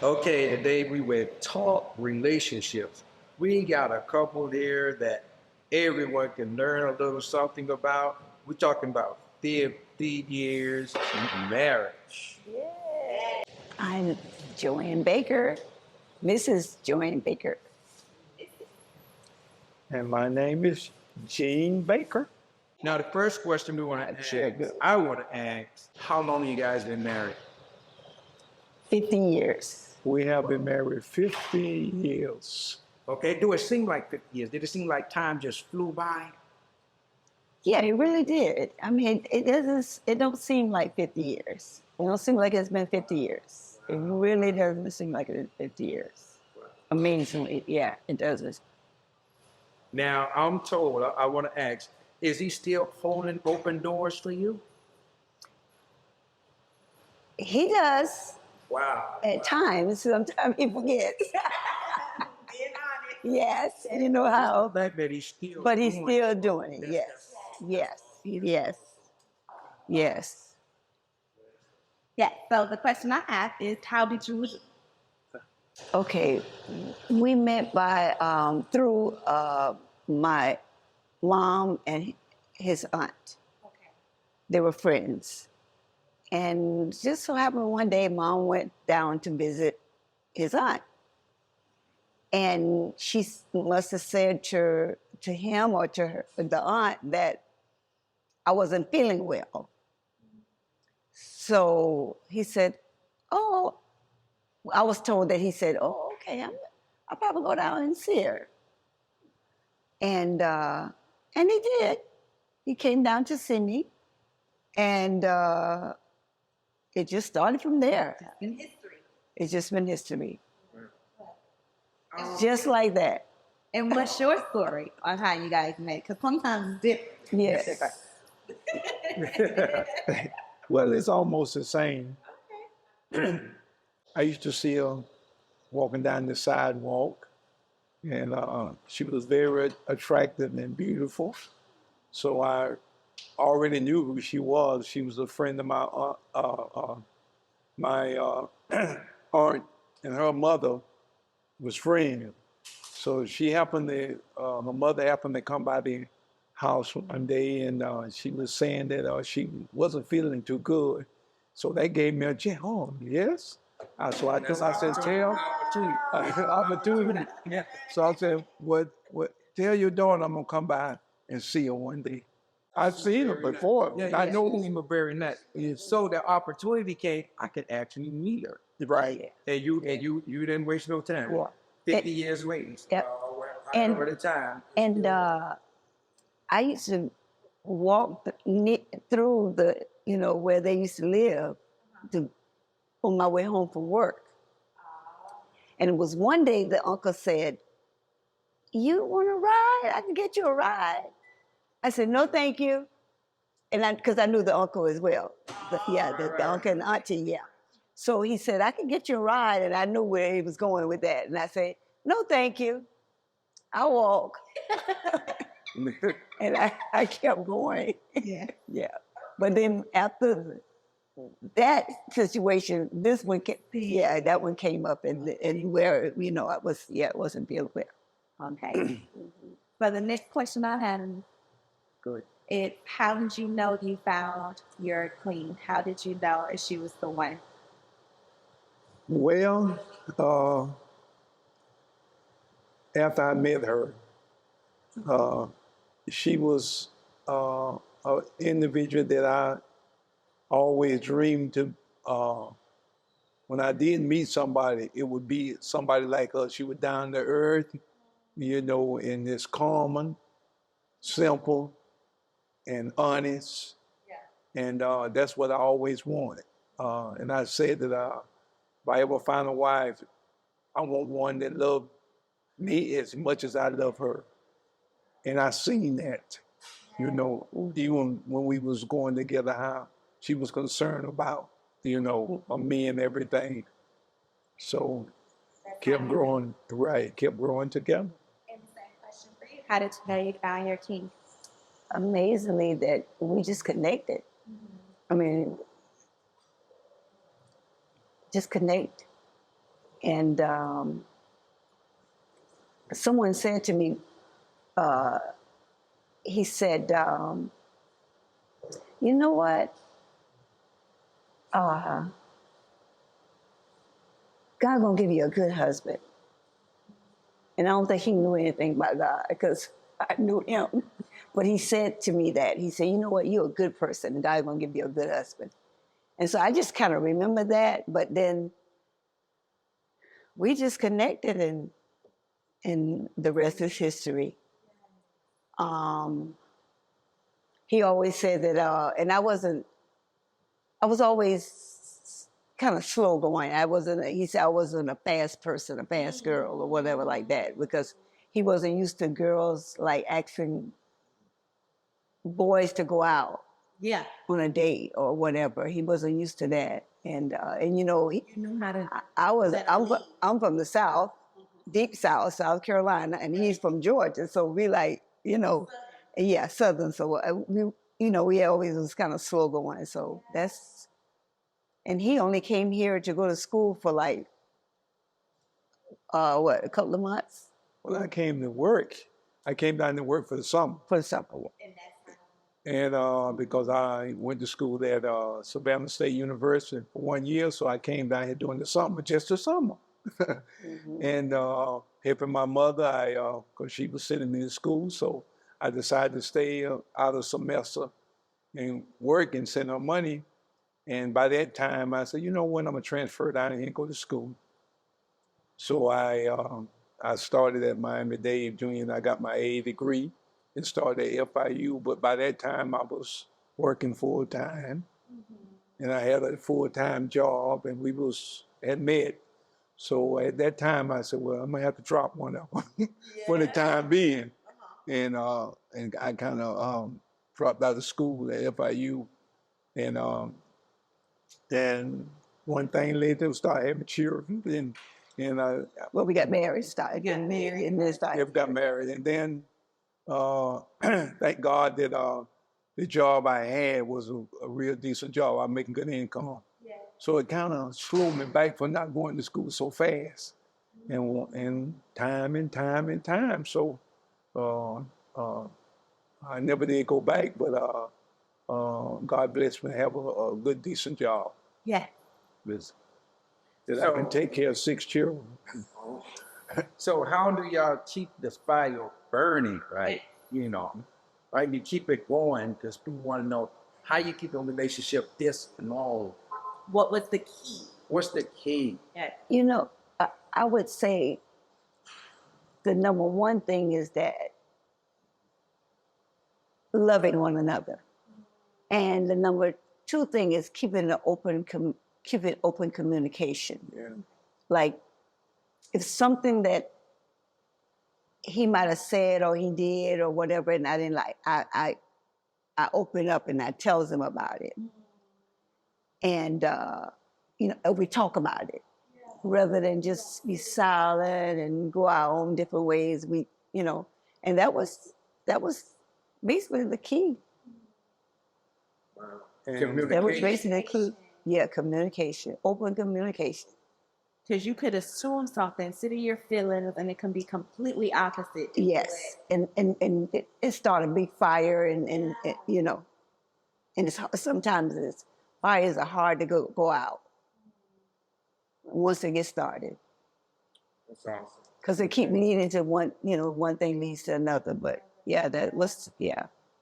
Okay, today we will talk relationships. We got a couple there that everyone can learn a little something about. We're talking about 50 years marriage. I'm Joanne Baker, Mrs. Joanne Baker. And my name is Gene Baker. Now, the first question we want to ask, I want to ask, how long you guys been married? 50 years. We have been married 50 years. Okay, do it seem like 50 years? Did it seem like time just flew by? Yeah, it really did. I mean, it don't seem like 50 years. It don't seem like it's been 50 years. It really doesn't seem like it's 50 years. Amazingly, yeah, it doesn't. Now, I'm told, I want to ask, is he still holding open doors for you? He does Wow. at times. Sometimes he forgets. Yes, you know how. That he's still But he's doing still it. doing it. Yes, yes, yes, yes. Yeah. So the question I have is, how did you meet? Okay, we met by through my mom and his aunt. Okay. They were friends, and just so happened one day, mom went down to visit his aunt, and she must have said to him or to the aunt that I wasn't feeling well. So he said, "Oh." I was told that he said, "Oh, okay, I'll probably go down and see her." And he did. He came down to see me, and it just started from there. In history. It's just been history, just like that. And what's your story on how you guys met? Because sometimes it's different. Yes. Well, it's almost the same. I used to see her walking down the sidewalk, and she was very attractive and beautiful. So I already knew who she was. She was a friend of my aunt, and her mother was friends. So she happened to, her mother happened to come by the house one day, and she was saying that she wasn't feeling too good. So that gave me a chance. Oh, yes. So I said, tell opportunity. Yeah. So I said, what? Tell your daughter I'm gonna come by and see her one day. I've seen her before. Yeah, I I know. know him a very nice. So the opportunity came, I could actually meet her. Right. And you didn't waste no time. Well, 50 years later. Yep. And And- over the time. And I used to walk through the, where they used to live on my way home from work. And it was one day the uncle said, "You want a ride? I can get you a ride." I said, "No, thank you." And because I knew the uncle as well. The uncle and auntie, yeah. So he said, "I can get you a ride." And I knew where he was going with that. And I said, "No, thank you. I'll walk." And I kept going. Yeah. Yeah. But then after that situation, this one, that one came up and where, it wasn't feeling well. Okay. So the next question I had Good. is, how did you know you found your queen? How did you know if she was the one? Well, after I met her, she was an individual that I always dreamed to. When I did meet somebody, it would be somebody like her. She was down to earth, and it's common, simple, and honest. Yeah. And that's what I always wanted. And I said that if I ever find a wife, I want one that loved me as much as I love her. And I seen that, even when we was going together, how she was concerned about, me and everything. So kept growing, right, kept growing together. And the same question for you. How did you know you found your king? Amazingly that we just connected. I mean, just connect. And someone said to me, he said, you know what? God gonna give you a good husband. And I don't think he knew anything about God because I knew him. But he said to me that. He said, you know what, you're a good person and God's gonna give you a good husband. And so I just kind of remember that, but then we just connected and the rest is history. He always said that, and I was always kind of slow going. He said I wasn't a fast person, a fast girl or whatever like that, because he wasn't used to girls like asking boys to go out Yeah. on a date or whatever. He wasn't used to that. And you know, You knew how to. I'm from the South, deep South, South Carolina, and he's from Georgia. So we like, you know, yeah, Southern. So we always was kind of slow going. So and he only came here to go to school for like, a couple of months Well, I came to work. I came down to work for the summer. for the summer. And because I went to school at Savannah State University for 1 year, so I came down here during the summer, just the summer. And helping my mother, because she was sitting in school, so I decided to stay out of semester and work and send her money. And by that time, I said, you know what, I'm gonna transfer down here and go to school. So I started at Miami-Dade Junior, and I got my AA degree and started at FIU. But by that time, I was working full time, and I had a full-time job, and we had met. So at that time, I said, well, I'm gonna have to drop one of them for the time being. And I kind of dropped out of school at FIU, and then one thing led to start having children, and I Well, we got married, started getting married, and then started. got married, and then thank God that the job I had was a real decent job. I'm making good income, so it kind of slowed me back for not going to school so fast, and time. So I never did go back, but God bless me to have a good, decent job. Yeah. That I can take care of 6 children. So how do y'all keep this fire burning, right? You know, right? You keep it going because people want to know how you keep a relationship this long. What was the key? What's the key? Yeah. You know, I would say the number one thing is that loving one another. And the number two thing is keeping open communication. Yeah. Like, if something that he might have said or he did or whatever, and I didn't like, I open up and I tells him about it. And, we talk about it rather than just be silent and go our own different ways. And that was basically the key. And That was basically the key. Yeah, communication, open communication. Because you could assume something, sit in your feelings, and it can be completely opposite. Yes, and it started big fire, and sometimes fires are hard to go out once they get started. That's awesome. Because they keep leading to one thing leads to another. But yeah,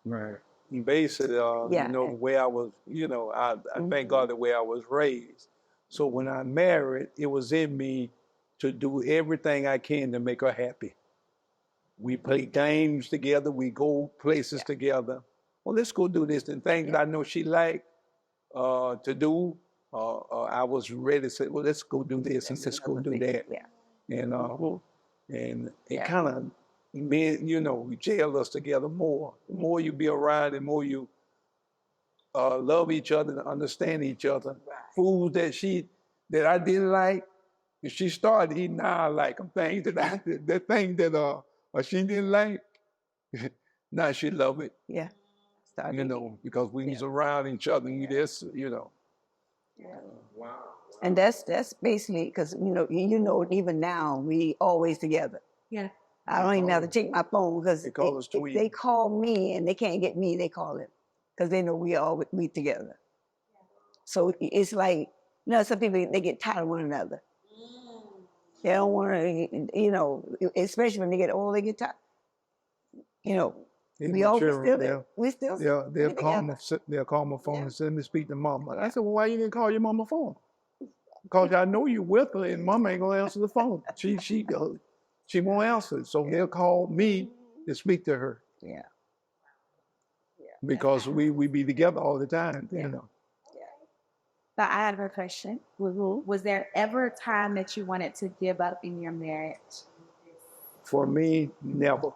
Right. basically, Yeah. the way I was, I thank God the way I was raised. So when I married, it was in me to do everything I can to make her happy. We play games together. We go places together. Well, let's go do this. And things I know she liked to do, I was ready to say, well, let's go do this and let's go do that. Yeah. And it kind of made, we jailed us together more. The more you be around, the more you love each other and understand each other. Foods that I didn't like, if she started eating, now I like them. Things that she didn't like, now she love it. Yeah. Started. Because we was around each other and Yeah. this, Yeah. Wow. And that's basically because even now we always together. Yeah. I don't even have to take my phone because They call us if tweet. they call me and they can't get me, they call him because they know we together. So it's like some people they get tired of one another. They don't want to, especially when they get old, they get tired. They We always mature, still we still they'll we call together. they'll call my phone Yeah. and say, let me speak to mama. I said, well, why you didn't call your mama phone? Because I know you with her and mama ain't gonna answer the phone. She won't answer. So they'll call me to speak to her Yeah. because we be together all the time, So I have a question. Was there ever a time that you wanted to give up in your marriage? For me, never.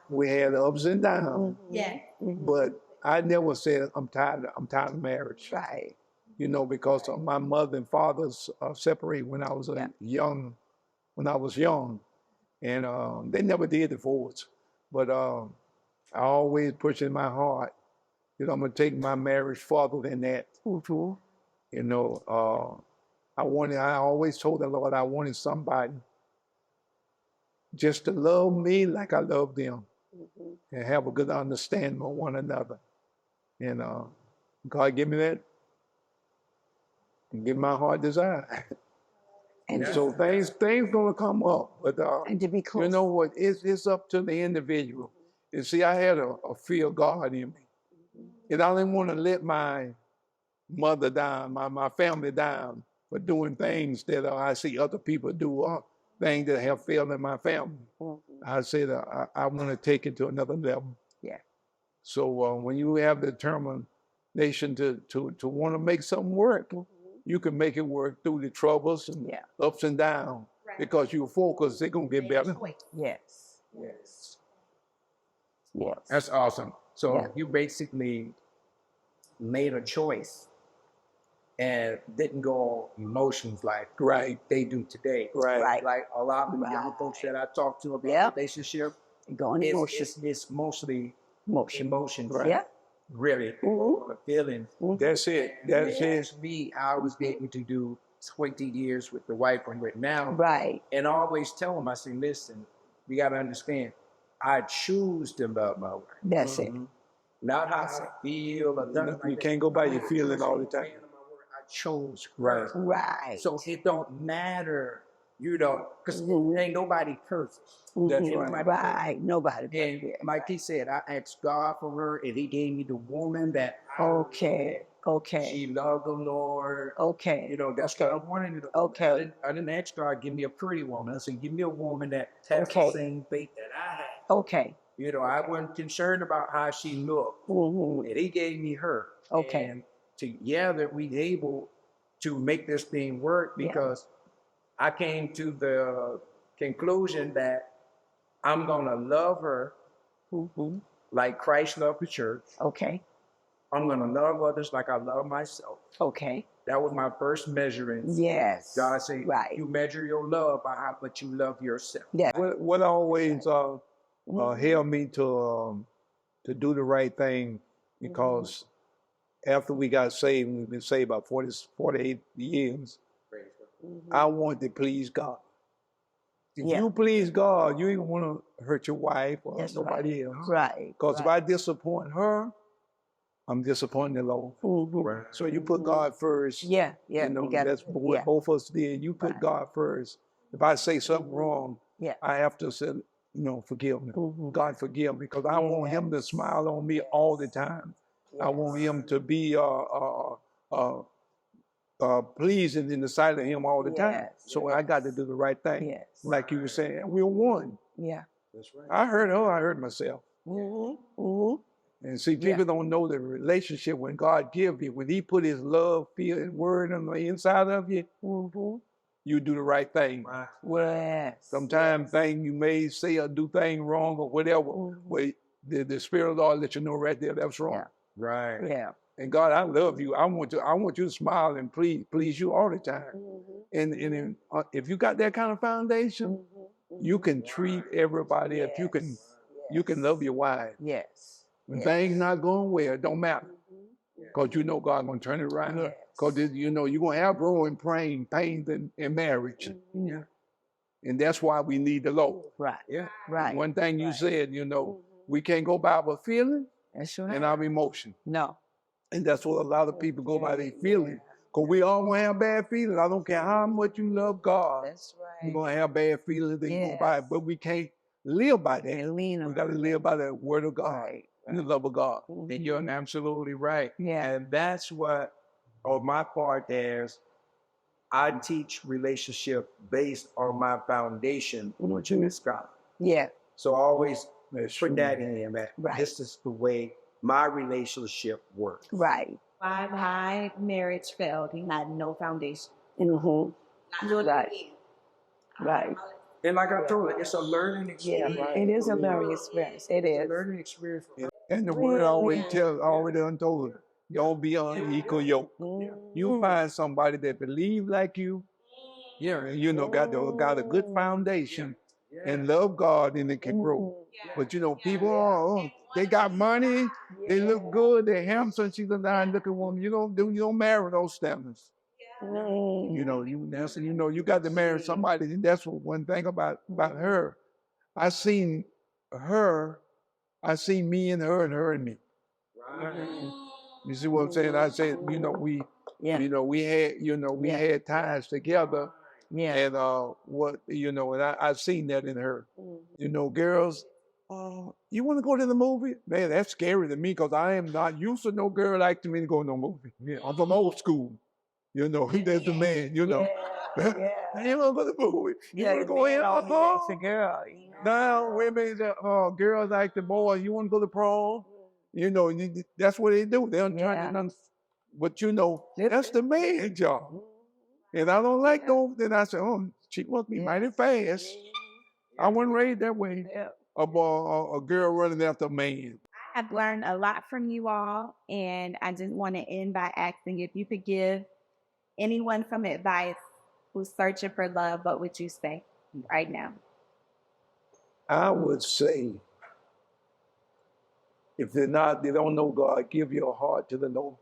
We had ups and downs, Yeah. but I never said I'm tired of marriage. Right. Because my mother and father separated when I was young, and they never did divorce. But I always push in my heart, I'm gonna take my marriage farther than that. I always told the Lord I wanted somebody just to love me like I love them and have a good understanding of one another. And God give me that and give my heart desire. And so things gonna come up, but And to be close. you know what? It's up to the individual. You see, I had a fear of God in me, and I didn't want to let my mother down, my family down for doing things that I see other people do, or things that have failed in my family. I said I want to take it to another level. Yeah. So when you have the determination to want to make something work, you can make it work through the troubles and ups and downs because you focus, they're going to get better. Yes. Yes. That's awesome. So Yeah. you basically made a choice and didn't go on emotions like Right. they do today. Right. Like a lot of the young Right. folks that I talk to about Yep. relationship, Going emotions. it's mostly Emotion. emotions. Right. Yeah. Really. Mhm. The feelings. That's it. That's And it. as me, I was able to do 20 years with the wife I'm with now. Right. And I always tell them, I say, listen, you got to understand, I choose to love my wife. That's it. Not how I feel or nothing You like can't go by your feeling all the time. I chose her. Right. So it don't matter, because ain't nobody perfect. That's Mhm. right. Right. Nobody. And perfect. like he said, I asked God for her, and He gave me the woman that Okay. Okay. she loved the Lord. Okay. That's what I wanted. Okay. I didn't ask God, give me a pretty woman. I said, give me a woman that has Okay. the same faith that I have. Okay. I wasn't concerned about how she looked. Mhm. And He gave me her. Okay. And together we able to make this thing work because I came to the conclusion that I'm gonna love her Mhm. like Christ loved the church. Okay. I'm gonna love others like I love myself. Okay. That was my first measuring. Yes. God said, Right. you measure your love by how much you love yourself. Yeah. What always held me to do the right thing because after we got saved, we've been saved about 48 years, I wanted to please God. If Yeah. you please God, you ain't want to hurt your wife or That's nobody else. Right. Because if I disappoint her, I'm disappointing the Lord. Mhm. So you put God first. Yeah. Yeah. You got That's what both of us did. You put Right. God first. If I say something wrong, Yeah. I have to say, forgive me. Mhm. God forgive me, because I want Him to smile on me all the time. I want Him to be pleasing in the sight of Him all the time. Yes. So I got to do the right thing. Yes. Like you were saying, we're one. Yeah. I heard her, I heard myself. Mhm. Mhm. And see, people don't know the relationship when God gives you. When He put His love, fear, and word on the inside of you, Mhm. you do the right thing. Yes. Sometimes things you may say or do things wrong or whatever, but the Spirit of the Lord let you know right there that's wrong. Yeah. Right. Yeah. And God, I love you. I want you to smile and please you all the time. And if you got that kind of foundation, you can treat everybody. If you can love your wife. Yes. When things not going well, it don't matter, because you know God gonna turn it around. Yes. Because, you know, you're going to have growing pains in marriage. Yeah. And that's why we need the Lord. Right. Yeah. Right. One thing you Right. said, you know, we can't go by our feelings That's right. and our emotion. No. And that's what a lot of people go by their feelings. Because we all gonna have bad feelings. I don't care how much you love God. That's You're right. gonna have bad feelings and go by it. But we can't live by that. And lean We on gotta live by the word of God Right. and the love of God. And you're absolutely right. Yeah. And that's what, on my part, is I teach relationship based on my foundation, which is God. Yeah. So I always That's put true. that in there, man. Right. This is the way my relationship works. Right. Why my marriage failed. He had no foundation. Mm-hmm. Right. Right. And like I told you, it's a learning Yeah. experience. It is a learning experience. It It's a is. learning experience. And the word always told us, don't be unequal yoke. You find somebody that believe like you, yeah, you know, got a good foundation and love God and it can grow. But you know, people they got money, they look good, they're handsome, she's a nice looking woman. You don't marry those standards. You know, you got to marry somebody. And that's one thing about her. I seen me in her and her in me. You see what I'm saying? I said, we had times together. Yeah. And and I've seen that in her. You know, girls, you want to go to the movie? Man, that's scary to me because I am not used to no girl like to me to go to no movie. Yeah, I'm from old school. You know, there's the man, you know. Yeah. You want to go to the movie? You want to go in? It's a girl. Now, women, girls like the boy, you want to go to prom? You know, that's what they do. They're trying to, but you know, that's the man job. And I don't like those. Then I said, she must be mighty fast. I wasn't raised that way. Yeah. About a girl running after a man. I've learned a lot from you all, and I just want to end by asking if you could give anyone some advice who's searching for love, what would you say right now? I would say, if they don't know God, give your heart to the Lord.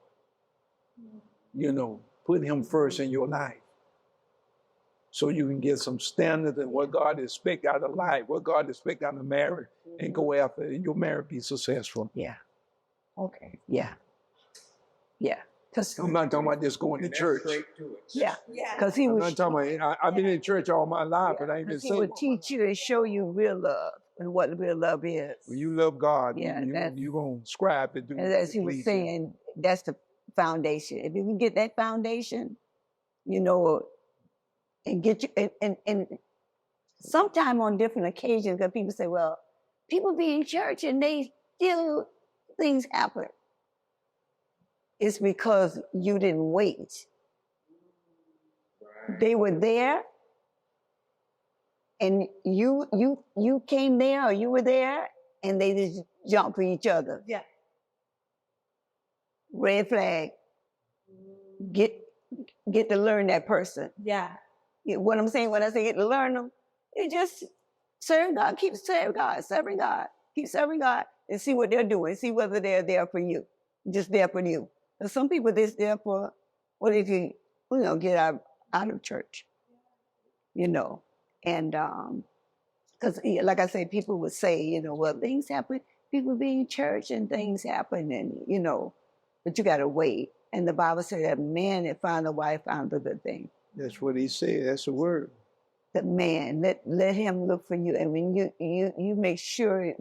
You know, put Him first in your life, so you can get some standards and what God expects out of life, what God expects out of marriage, and go after it, and your marriage be successful. Yeah. Okay. Yeah. Yeah. I'm not talking about just going to church. Yeah. Because He I'm was. not talking about, I've been in church all my life, but I ain't been He saved. would teach you and show you real love and what real love is. When you love God, Yeah, you're going to strive to do And as he was saying, that's the foundation. If you can get that foundation, you know, and get you, and sometime on different occasions, because people say, well, people be in church and they still, things happen. It's because you didn't wait. They were there, and you came there, or you were there, and they just jumped for each other. Yeah. Red flag. Get to learn that person. Yeah. What I'm saying when I say get to learn them, it just serve God, keep serving God, keep serving God, and see what they're doing, see whether they're there for you, just there for you. And some people they're there for what if you get out of church, and because like I say, people would say, well, things happen, people be in church and things happen, and but you got to wait. And the Bible said that man that found a wife found a good thing. That's what He said. That's the word. The man, let him look for you. And when you make sure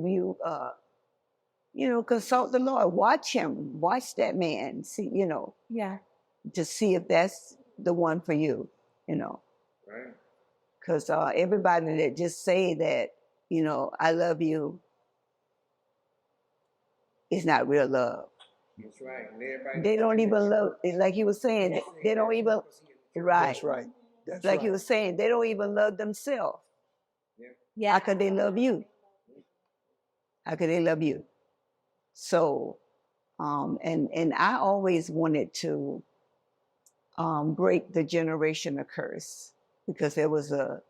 you consult the Lord, watch him, watch that man, see, Yeah. to see if that's the one for you, Right. Because everybody that just say that, I love you, is not real love. That's right. And everybody They don't even love, like he was saying, they don't even, right. That's right. That's Like right. he was saying, they don't even love themselves. Yeah. How could they love you? How could they love you? So, and I always wanted to break the generational curse, because there was a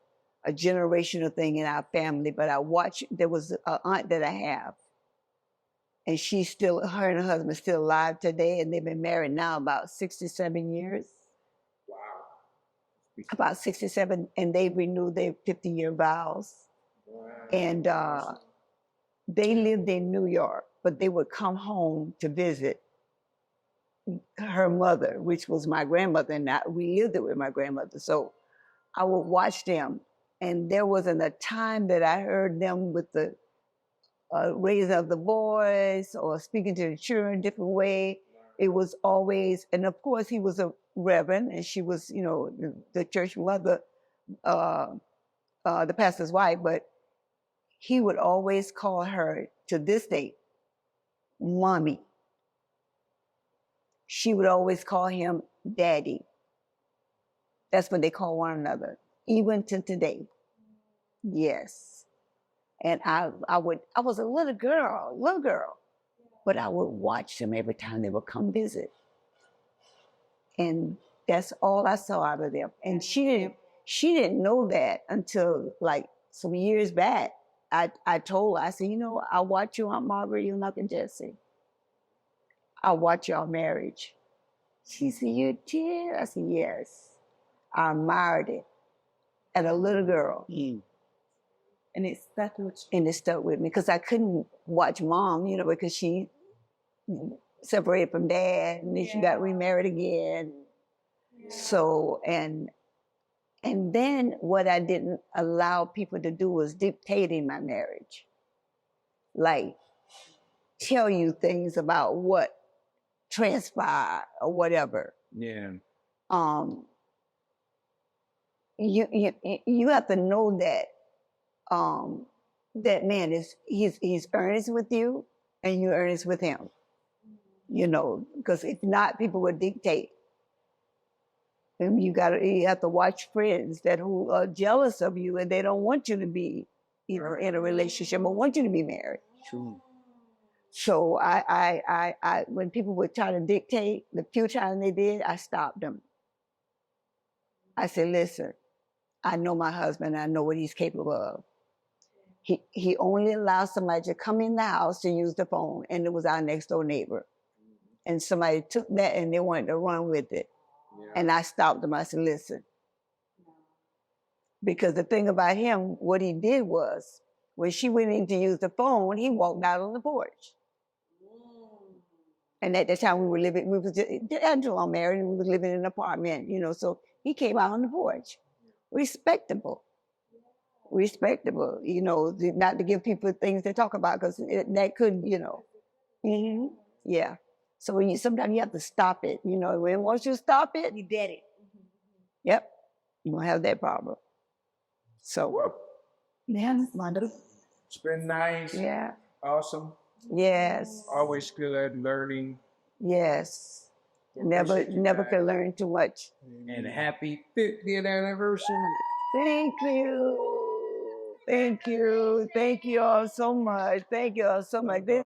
generational thing in our family. But I watched, there was an aunt that I have and she's still, her and her husband still alive today, and they've been married now about 67 years. Wow. About 67, and they renewed their 50-year vows. Wow. And they lived in New York, but they would come home to visit her mother, which was my grandmother, and we lived there with my grandmother. So I would watch them, and there wasn't a time that I heard them with the raising of the voice or speaking to the children a different way. It was always, and of course he was a reverend, and she was, you know, the church mother, the pastor's wife, but he would always call her, to this day, mommy. She would always call him daddy. That's what they call one another, even to today. Yes. And I was a little girl, but I would watch them every time they would come visit. And that's all I saw out of them. And she didn't know that until like some years back. I told her, I said, you know, I watch you, Aunt Margaret, you and Uncle Jesse. I watch y'all marriage. She said, you did? I said, yes. I admired it as a little girl. And it stuck with you. And it stuck with me because I couldn't watch mom, you know, because she separated from dad and then she got remarried again. So, and then what I didn't allow people to do was dictating my marriage. Like, tell you things about what transpired or whatever. Yeah. You have to know that that man he's earnest with you and you're earnest with him. You know, because if not, people would dictate. And you have to watch friends who are jealous of you and they don't want you to be, you know, in a relationship or want you to be married. True. So I when people would try to dictate, the few times they did, I stopped them. I said, listen, I know my husband, I know what he's capable of. He only allows somebody to come in the house to use the phone, and it was our next door neighbor. And somebody took that and they wanted to run with it. Yeah. And I stopped them. I said, listen. Because the thing about him, what he did was, when she went in to use the phone, he walked out on the porch. And at the time we was just, Angela married, and we were living in an apartment, you know, so he came out on the porch. Respectable, you know, not to give people things to talk about, because that could, you know. Mm-hmm. Yeah. So sometimes you have to stop it, you know. When once you stop it, you did it. Yep, you won't have that problem. So, yeah, It's been nice. Yeah. Awesome. Yes. Always good at learning. Yes. Never could learn too much. And happy 50th anniversary. Thank you. Thank you. Thank you all so much. Thank you all so much.